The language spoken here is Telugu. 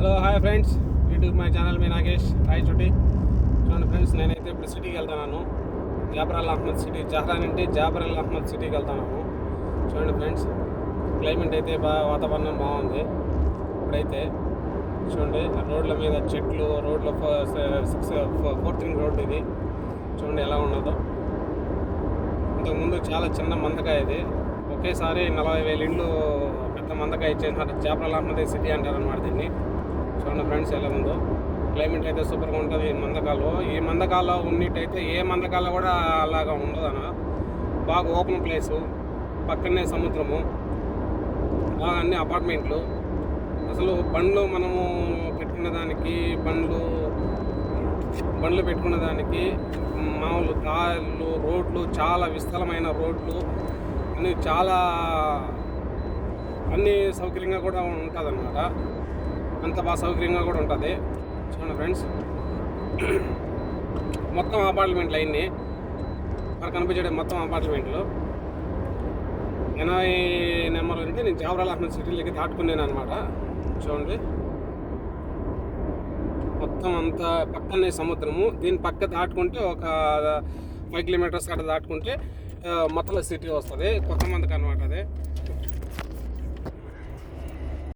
Hello hi friends, YouTube my channel మీ నాగేష్ హాయ్ చుట్టి. చూడండి ఫ్రెండ్స్, నేనైతే ఇప్పుడు సిటీకి వెళ్తున్నాను. Jaber Al Ahmad city, Jahra అంటే జాబర్ అల్ అహ్మద్ సిటీకి వెళ్తున్నాను. చూడండి ఫ్రెండ్స్, క్లైమేట్ అయితే వాతావరణం బాగుంది. ఇప్పుడైతే చూడండి రోడ్ల మీద చెట్లు, రోడ్ల 4th రింగ్ రోడ్ ఇది చూడండి ఎలా ఉన్నదో. ఇంతకుముందు చాలా చిన్న మందకాయ ఇది, ఒకేసారి 40,000 ఇండ్లు పెద్ద మందకాయ ఇచ్చేసినారు. జాబర్ అల్ అహ్మద్ సిటీ అంటారు అన్నమాట దీన్ని. చూడండి ఫ్రెండ్స్ ఎలా ఉందో. క్లైమేట్ అయితే సూపర్గా ఉంటుంది ఈ మందకాల్లో ఉన్నట్టయితే ఏ మందకాల్లో కూడా అలాగా ఉండదు అన్న. బాగా ఓపెన్ ప్లేసు, పక్కనే సముద్రము, బాగా అన్ని అపార్ట్మెంట్లు. అసలు బండ్లు మనము బండ్లు పెట్టుకునే దానికి మామూలు దారులు, రోడ్లు, చాలా విశాలమైన రోడ్లు అన్నీ సౌకర్యంగా కూడా ఉంటుంది అన్నమాట. అంత బాగా సౌకర్యంగా కూడా ఉంటుంది. చూడండి ఫ్రెండ్స్, మొత్తం అపార్ట్మెంట్లు అన్నీ మనకు కనిపించే మొత్తం అపార్ట్మెంట్లు. 80 నెంబర్ అంటే నేను జాబర్ అల్ అహ్మద్ సిటీలోకి దాటుకున్నాను అనమాట. చూడండి మొత్తం అంతా పక్కనే సముద్రము. దీని పక్క దాటుకుంటే ఒక 5 కిలోమీటర్స్ అక్కడ దాటుకుంటే మొత్తం సిటీ వస్తుంది. కొత్త మందికి అనమాట. అదే